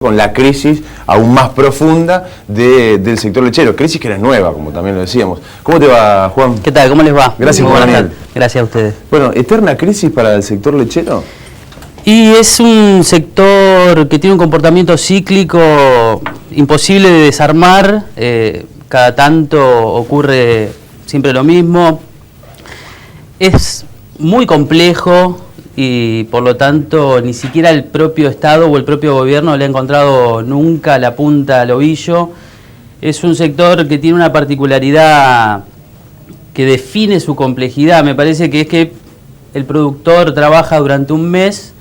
con la crisis aún más profunda del sector lechero, crisis que era nueva, como también lo decíamos. ¿Cómo te va, Juan? ¿Qué tal? ¿Cómo les va? Gracias por venir. Gracias a ustedes. Bueno, ¿eterna crisis para el sector lechero? Y es un sector que tiene un comportamiento cíclico imposible de desarmar, cada tanto ocurre siempre lo mismo. Es muy complejo y por lo tanto ni siquiera el propio Estado o el propio gobierno le ha encontrado nunca la punta al ovillo. Es un sector que tiene una particularidad que define su complejidad. Me parece que es que el productor trabaja durante un mes,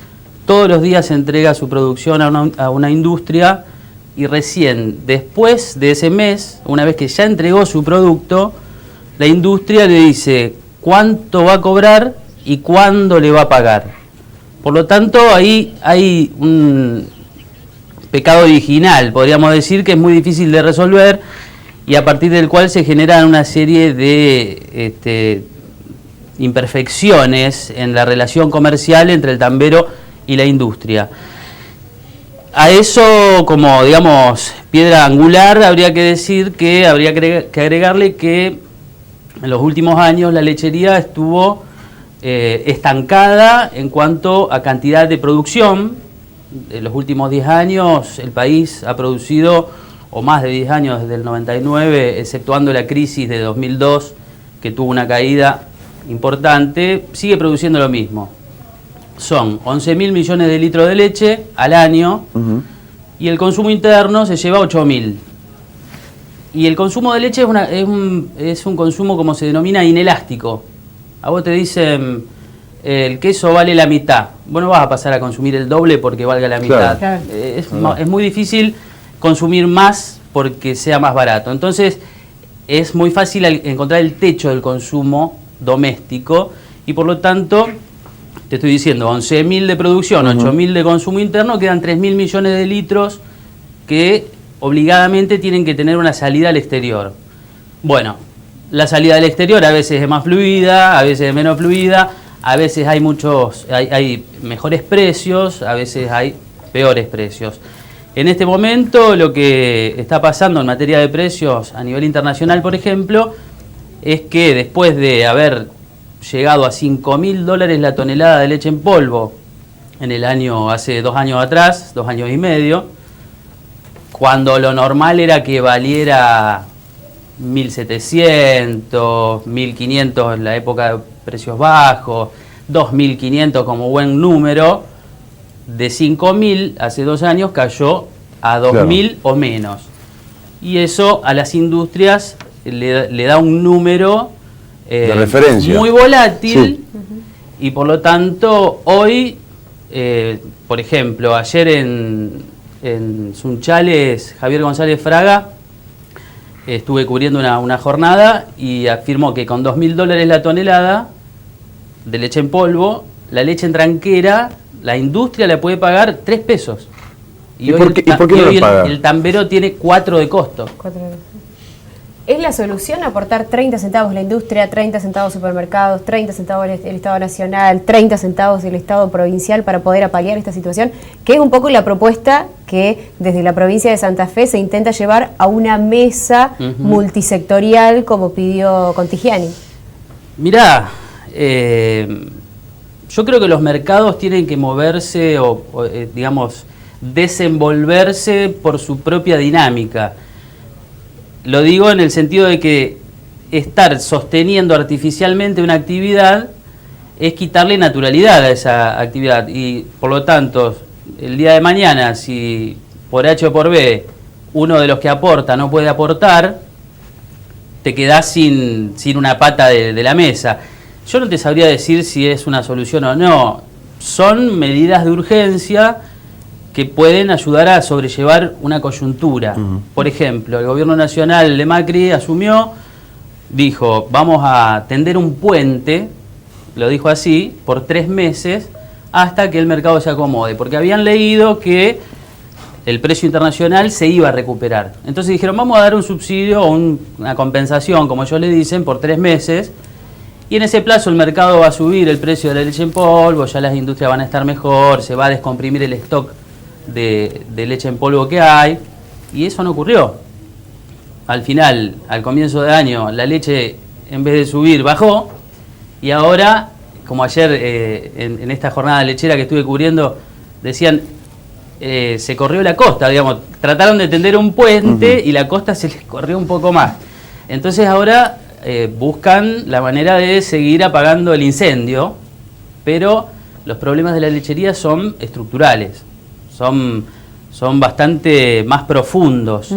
todos los días entrega su producción a una industria y recién después de ese mes, una vez que ya entregó su producto, la industria le dice cuánto va a cobrar y cuándo le va a pagar. Por lo tanto, ahí hay un pecado original, podríamos decir, que es muy difícil de resolver y a partir del cual se generan una serie de imperfecciones en la relación comercial entre el tambero y la industria. A eso, como digamos, piedra angular, habría que decir que habría que agregarle que en los últimos años la lechería estuvo estancada en cuanto a cantidad de producción. En los últimos 10 años el país ha producido, o más de 10 años desde el 99, exceptuando la crisis de 2002, que tuvo una caída importante, sigue produciendo lo mismo. Son 11.000 millones de litros de leche al año, y el consumo interno se lleva 8.000. Y el consumo de leche es un consumo, como se denomina, inelástico. A vos te dicen, el queso vale la mitad. Vos no vas a pasar a consumir el doble porque valga la mitad. Claro. Es muy difícil consumir más porque sea más barato. Entonces, es muy fácil encontrar el techo del consumo doméstico y por lo tanto, te estoy diciendo, 11.000 de producción, 8.000 de consumo interno, quedan 3.000 millones de litros que obligadamente tienen que tener una salida al exterior. Bueno, la salida al exterior a veces es más fluida, a veces es menos fluida, a veces hay mejores precios, a veces hay peores precios. En este momento lo que está pasando en materia de precios a nivel internacional, por ejemplo, es que después de haber llegado a $5.000 la tonelada de leche en polvo en el año, hace 2 años atrás, 2 años y medio, cuando lo normal era que valiera 1.700, 1.500 en la época de precios bajos, 2.500 como buen número, de 5.000 hace 2 años cayó a 2.000 o menos. Y eso a las industrias le da un número de referencia muy volátil, y por lo tanto hoy, por ejemplo, ayer en Sunchales, Javier González Fraga, estuve cubriendo una jornada y afirmó que con $2.000 la tonelada de leche en polvo, la leche en tranquera, la industria le puede pagar 3 pesos. ¿Y por qué no lo paga? El tambero tiene 4 de costo. ¿Es la solución aportar 30 centavos la industria, 30 centavos supermercados, 30 centavos el Estado Nacional, 30 centavos el Estado provincial para poder apalear esta situación? Que es un poco la propuesta que desde la provincia de Santa Fe se intenta llevar a una mesa multisectorial como pidió Contigiani. Mirá, yo creo que los mercados tienen que moverse digamos, desenvolverse por su propia dinámica. Lo digo en el sentido de que estar sosteniendo artificialmente una actividad es quitarle naturalidad a esa actividad y por lo tanto el día de mañana si por H o por B uno de los que aporta no puede aportar, te quedás sin una pata de la mesa. Yo no te sabría decir si es una solución o no. Son medidas de urgencia que pueden ayudar a sobrellevar una coyuntura. Por ejemplo, el gobierno nacional de Macri asumió, dijo, vamos a tender un puente, lo dijo así, por 3 meses, hasta que el mercado se acomode, porque habían leído que el precio internacional se iba a recuperar. Entonces dijeron, vamos a dar un subsidio o una compensación, como ellos le dicen, por 3 meses, y en ese plazo el mercado va a subir el precio de la leche en polvo, ya las industrias van a estar mejor, se va a descomprimir el stock de leche en polvo que hay, y eso no ocurrió. Al final, al comienzo de año, la leche en vez de subir bajó, y ahora, como ayer en esta jornada lechera que estuve cubriendo, decían, se corrió la costa, digamos, trataron de tender un puente y la costa se les corrió un poco más. Entonces ahora buscan la manera de seguir apagando el incendio, pero los problemas de la lechería son estructurales, son bastante más profundos.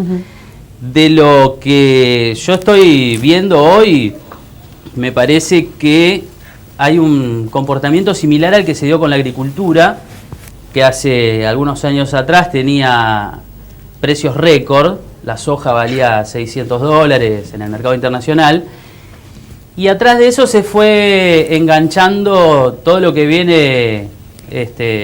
De lo que yo estoy viendo hoy, me parece que hay un comportamiento similar al que se dio con la agricultura, que hace algunos años atrás tenía precios récord, la soja valía $600 en el mercado internacional, y atrás de eso se fue enganchando todo lo que viene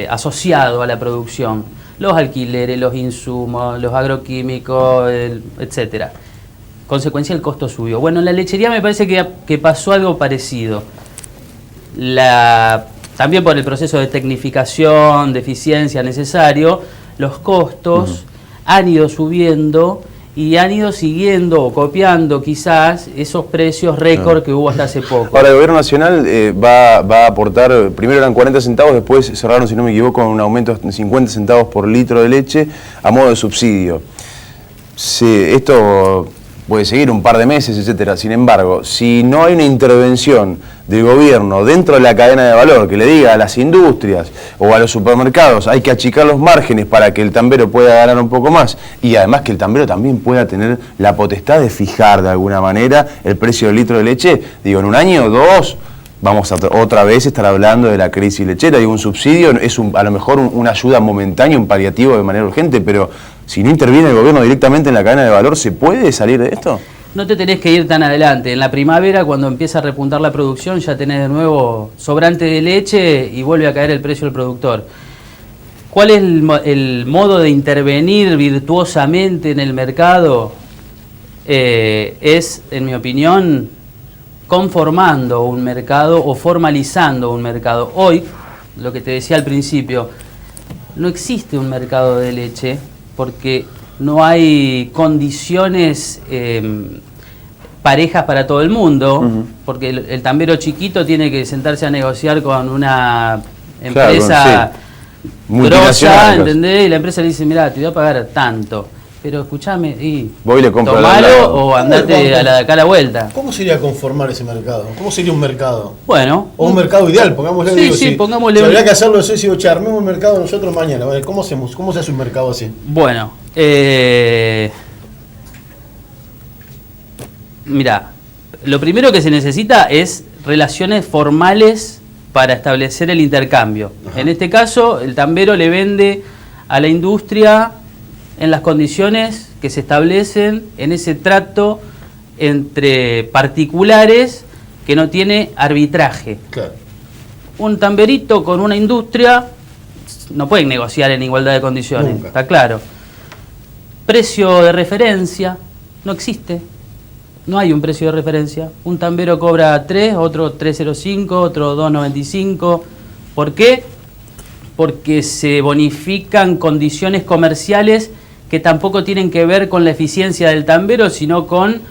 asociado a la producción, los alquileres, los insumos, los agroquímicos, etcétera. Consecuencia, el costo subió. Bueno, en la lechería me parece que pasó algo parecido. También por el proceso de tecnificación, de eficiencia necesario, los costos han ido subiendo y han ido siguiendo o copiando quizás esos precios récord que hubo hasta hace poco. Ahora, el gobierno nacional va a aportar, primero eran 40 centavos, después cerraron, si no me equivoco, con un aumento de 50 centavos por litro de leche a modo de subsidio. Esto puede seguir un par de meses, etcétera. Sin embargo, si no hay una intervención del gobierno dentro de la cadena de valor que le diga a las industrias o a los supermercados hay que achicar los márgenes para que el tambero pueda ganar un poco más, y además que el tambero también pueda tener la potestad de fijar de alguna manera el precio del litro de leche, digo, en un año o dos vamos a otra vez estar hablando de la crisis lechera. Digo, un subsidio es a lo mejor una ayuda momentánea, un paliativo de manera urgente, pero si no interviene el gobierno directamente en la cadena de valor, ¿se puede salir de esto? No te tenés que ir tan adelante. En la primavera, cuando empieza a repuntar la producción, ya tenés de nuevo sobrante de leche y vuelve a caer el precio del productor. ¿Cuál es el modo de intervenir virtuosamente en el mercado? Es, en mi opinión, conformando un mercado o formalizando un mercado. Hoy, lo que te decía al principio, no existe un mercado de leche porque no hay condiciones parejas para todo el mundo, porque el tambero chiquito tiene que sentarse a negociar con una empresa grosa, ¿entendés? Y la empresa le dice, mirá, te voy a pagar tanto, pero escuchame, voy y le compro tomalo o andate acá a la vuelta. ¿Cómo sería conformar ese mercado? ¿Cómo sería un mercado? Bueno. O un mercado ideal, pongámosle. Sí, digo, sí, pongámosle. Si habría que hacerlo, si armemos un mercado nosotros mañana, ¿cómo hacemos? ¿Cómo se hace un mercado así? Bueno, mira, lo primero que se necesita es relaciones formales para establecer el intercambio. Ajá. En este caso, el tambero le vende a la industria en las condiciones que se establecen en ese trato entre particulares que no tiene arbitraje. Claro. Un tamberito con una industria no pueden negociar en igualdad de condiciones, nunca. Está claro. Precio de referencia no existe. No hay un precio de referencia. Un tambero cobra 3, otro 3.05, otro 2.95. ¿Por qué? Porque se bonifican condiciones comerciales que tampoco tienen que ver con la eficiencia del tambero, sino con,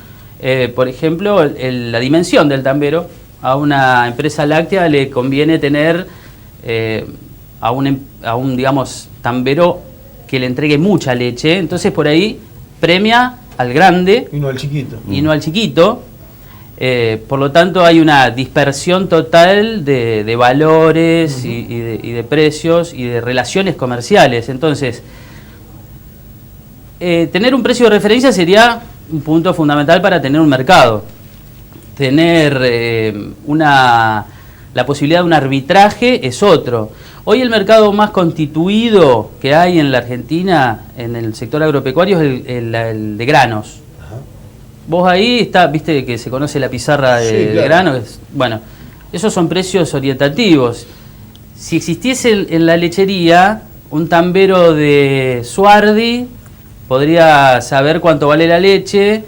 por ejemplo, la dimensión del tambero. A una empresa láctea le conviene tener a un, digamos, tambero que le entregue mucha leche, entonces por ahí premia al grande y no al chiquito. Y no al chiquito. Por lo tanto hay una dispersión total de valores y de precios y de relaciones comerciales. Entonces, tener un precio de referencia sería un punto fundamental para tener un mercado. Tener la posibilidad de un arbitraje es otro. Hoy el mercado más constituido que hay en la Argentina, en el sector agropecuario, es el de granos. Ajá. Vos ahí viste que se conoce la pizarra de granos. Bueno, esos son precios orientativos. Si existiese en la lechería un tambero de Suardi, podría saber cuánto vale la leche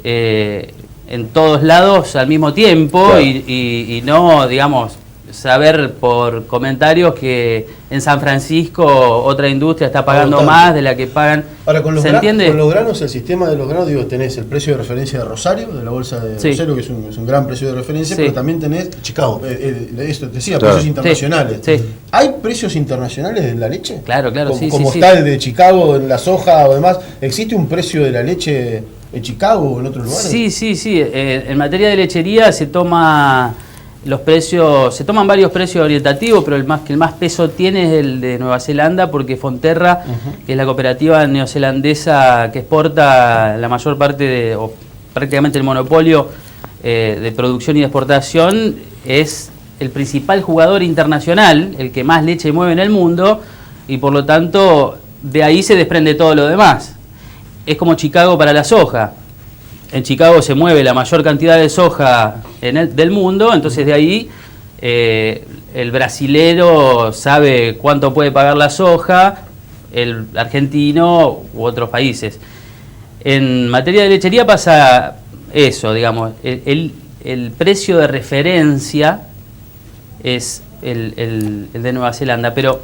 en todos lados al mismo tiempo, claro. y no, digamos, saber por comentarios que en San Francisco otra industria está pagando más de la que pagan. Ahora, con los, ¿se entiende? con los granos, el sistema de los granos, digo, tenés el precio de referencia de Rosario, de la bolsa de Rosario, que es un gran precio de referencia, pero también tenés Chicago, esto te decía, precios internacionales. Sí. ¿Hay precios internacionales de la leche? Claro, Como está el de Chicago en la soja o demás, ¿existe un precio de la leche en Chicago o en otros lugares? Sí. En materia de lechería se toman varios precios orientativos, pero el que más peso tiene es el de Nueva Zelanda, porque Fonterra, que es la cooperativa neozelandesa que exporta la mayor parte o prácticamente el monopolio de producción y de exportación, es el principal jugador internacional, el que más leche mueve en el mundo, y por lo tanto de ahí se desprende todo lo demás. Es como Chicago para la soja. En Chicago se mueve la mayor cantidad de soja del mundo, entonces de ahí el brasilero sabe cuánto puede pagar la soja, el argentino u otros países. En materia de lechería pasa eso, digamos, el precio de referencia es el de Nueva Zelanda, pero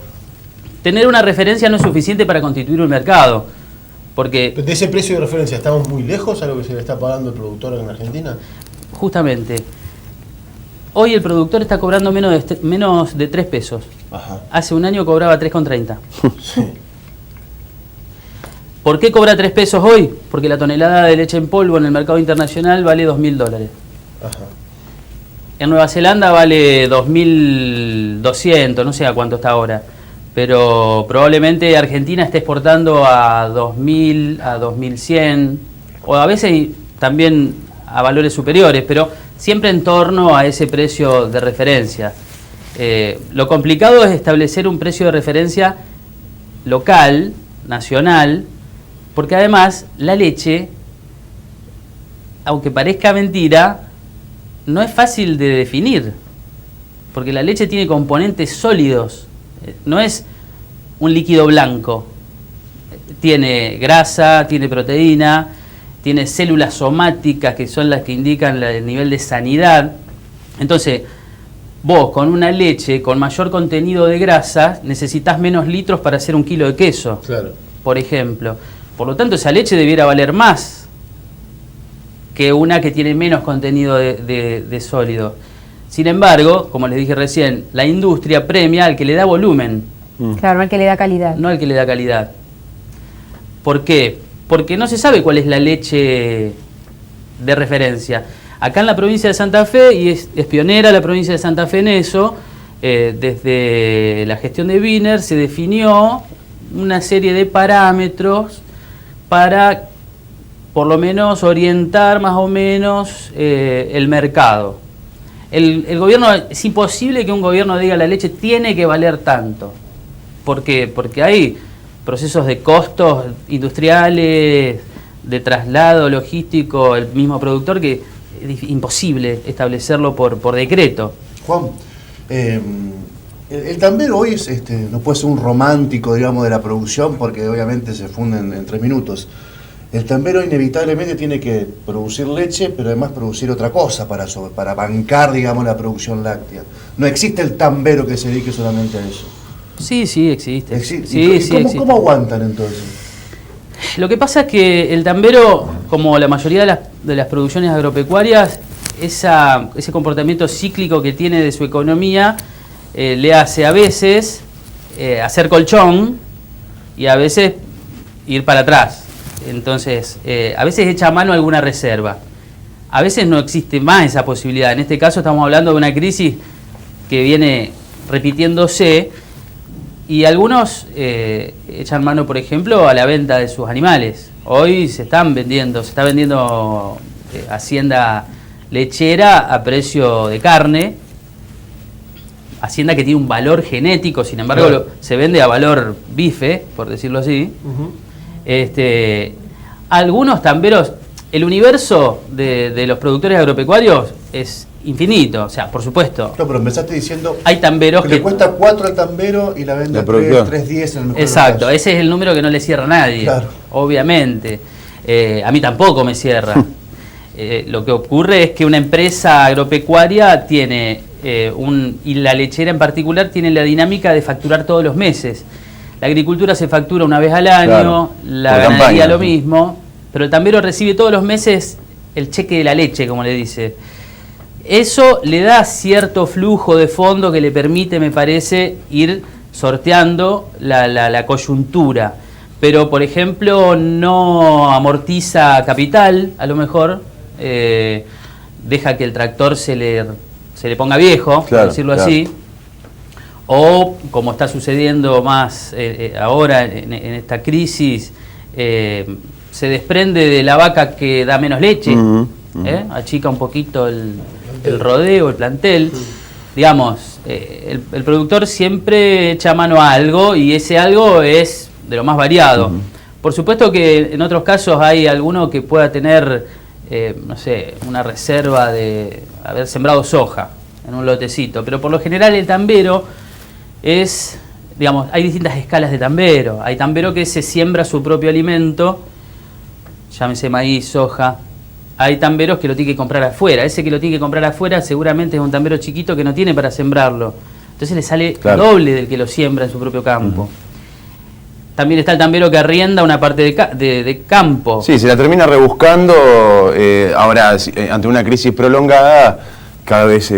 tener una referencia no es suficiente para constituir un mercado. Porque de ese precio de referencia, ¿estamos muy lejos a lo que se le está pagando el productor en Argentina? Justamente, hoy el productor está cobrando menos de 3 pesos. Ajá. Hace un año cobraba 3,30. Sí. ¿Por qué cobra 3 pesos hoy? Porque la tonelada de leche en polvo en el mercado internacional vale $2.000. Ajá. En Nueva Zelanda vale 2.200, no sé a cuánto está ahora. Pero probablemente Argentina esté exportando a 2.000, a 2.100, o a veces también a valores superiores, pero siempre en torno a ese precio de referencia. Lo complicado es establecer un precio de referencia local, nacional, porque además la leche, aunque parezca mentira, no es fácil de definir, porque la leche tiene componentes sólidos. No es un líquido blanco, tiene grasa, tiene proteína, tiene células somáticas que son las que indican el nivel de sanidad. Entonces, vos con una leche con mayor contenido de grasa necesitas menos litros para hacer 1 kilo de queso, Claro. por ejemplo. Por lo tanto, esa leche debiera valer más que una que tiene menos contenido de sólido. Sin embargo, como les dije recién, la industria premia al que le da volumen. Claro, al que le da calidad. No al que le da calidad. ¿Por qué? Porque no se sabe cuál es la leche de referencia. Acá en la provincia de Santa Fe, y es pionera la provincia de Santa Fe en eso, desde la gestión de Wiener se definió una serie de parámetros para por lo menos orientar más o menos el mercado. El gobierno, es imposible que un gobierno diga la leche tiene que valer tanto. ¿Por qué? Porque hay procesos de costos industriales, de traslado logístico, el mismo productor, que es imposible establecerlo por decreto. Juan, el tambero hoy no puede ser un romántico, digamos, de la producción, porque obviamente se funden en 3 minutos. El tambero inevitablemente tiene que producir leche, pero además producir otra cosa para bancar, digamos, la producción láctea. No existe el tambero que se dedique solamente a eso. Sí, existe. ¿Cómo aguantan entonces? Lo que pasa es que el tambero, como la mayoría de las producciones agropecuarias, ese comportamiento cíclico que tiene de su economía le hace a veces hacer colchón y a veces ir para atrás. Entonces, a veces echa a mano alguna reserva. A veces no existe más esa posibilidad. En este caso estamos hablando de una crisis que viene repitiéndose y algunos echan mano, por ejemplo, a la venta de sus animales. Hoy se está vendiendo hacienda lechera a precio de carne, hacienda que tiene un valor genético, sin embargo Claro. se vende a valor bife, por decirlo así. Algunos tamberos, el universo de los productores agropecuarios es infinito, o sea, por supuesto. No, pero empezaste diciendo Hay tamberos que que le cuesta 4 al tambero y la vende La a producción. 3.10 en el mejor de los exacto, casos. ese es el número que no le cierra a nadie, Claro. obviamente. A mí tampoco me cierra. Lo que ocurre es que una empresa agropecuaria tiene y la lechera en particular tiene la dinámica de facturar todos los meses. La agricultura se factura una vez al año, claro, la ganadería lo mismo, pero el tambero recibe todos los meses el cheque de la leche, como le dice. Eso le da cierto flujo de fondo que le permite, me parece, ir sorteando la coyuntura. Pero, por ejemplo, no amortiza capital, a lo mejor, deja que el tractor se le ponga viejo, claro, por decirlo claro. así. O, como está sucediendo más ahora en esta crisis, se desprende de la vaca que da menos leche, achica un poquito el rodeo, el plantel. Digamos, el productor siempre echa mano a algo y ese algo es de lo más variado. Por supuesto que en otros casos hay alguno que pueda tener, no sé, una reserva de haber sembrado soja en un lotecito, pero por lo general el tambero es, digamos, hay distintas escalas de tambero. Hay tambero que se siembra su propio alimento, llámese maíz, soja. Hay tamberos que lo tiene que comprar afuera. Ese que lo tiene que comprar afuera seguramente es un tambero chiquito que no tiene para sembrarlo. Entonces le sale doble del que lo siembra en su propio campo. También está el tambero que arrienda una parte de campo. Sí, se la termina rebuscando. Ahora, ante una crisis prolongada, cada vez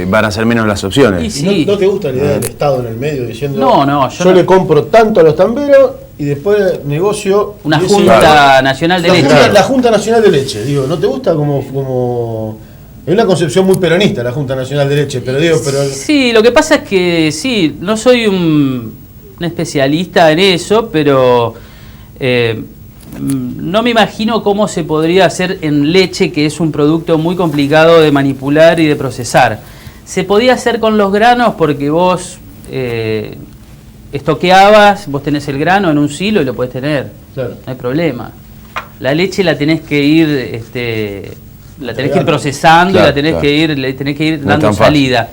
van a ser menos las opciones. Y sí. ¿No te gusta la idea del Estado en el medio diciendo No, yo le compro tanto a los tamberos y después negocio una Junta Nacional de Leche? La Junta Nacional de Leche, digo, ¿no te gusta como es una concepción muy peronista la Junta Nacional de Leche, pero digo, Sí, lo que pasa es que sí, no soy un especialista en eso, pero no me imagino cómo se podría hacer en leche, que es un producto muy complicado de manipular y de procesar. Se podía hacer con los granos porque vos estoqueabas, vos tenés el grano en un silo y lo podés tener, claro. No hay problema. La leche la tenés que ir, procesando, claro, le tenés que ir dando salida.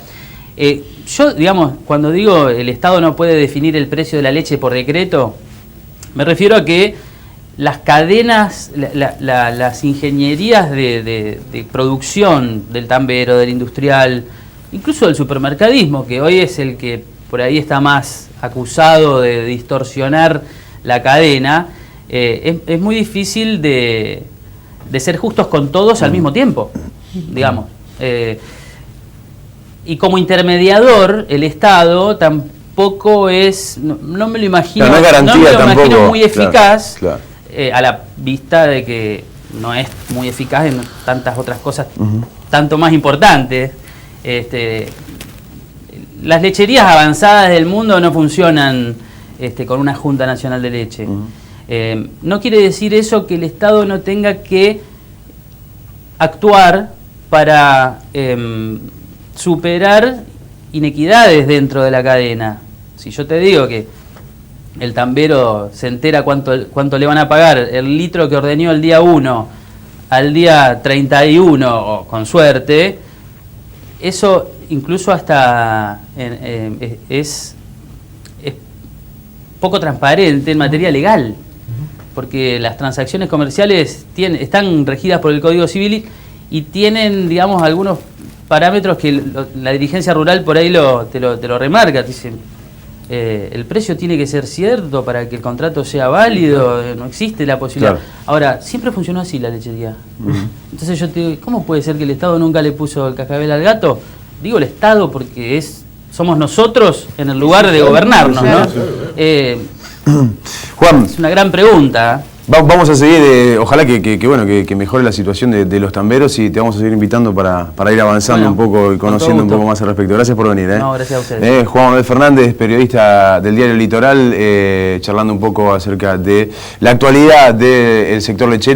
Yo, digamos, cuando digo el Estado no puede definir el precio de la leche por decreto, me refiero a que las cadenas, las ingenierías de producción del tambero, del industrial, incluso del supermercadismo, que hoy es el que por ahí está más acusado de distorsionar la cadena, es muy difícil de ser justos con todos al mismo tiempo, digamos. Y como intermediador, el Estado tampoco es, no me lo imagino, no me lo imagino muy eficaz, claro. A la vista de que no es muy eficaz en tantas otras cosas tanto más importantes. Las lecherías avanzadas del mundo no funcionan con una Junta Nacional de Leche. No quiere decir eso que el Estado no tenga que actuar para superar inequidades dentro de la cadena. Si yo te digo que el tambero se entera cuánto le van a pagar el litro que ordeñó el día 1 al día 31, o con suerte, eso incluso hasta es poco transparente en materia legal, porque las transacciones comerciales están regidas por el Código Civil y tienen, digamos, algunos parámetros que la dirigencia rural por ahí te lo remarca. Te dicen, el precio tiene que ser cierto para que el contrato sea válido, no existe la posibilidad. Claro. Ahora, siempre funcionó así la lechería. Entonces yo te digo, ¿cómo puede ser que el Estado nunca le puso el cascabel al gato? Digo el Estado porque somos nosotros en el lugar de gobernarnos, ¿no? Juan, es una gran pregunta. Vamos a seguir, ojalá que mejore la situación de los tamberos y te vamos a seguir invitando para ir avanzando un poco y conociendo un poco más al respecto. Gracias por venir. No, gracias a ustedes. Juan Manuel Fernández, periodista del diario Litoral, charlando un poco acerca de la actualidad del sector lechero.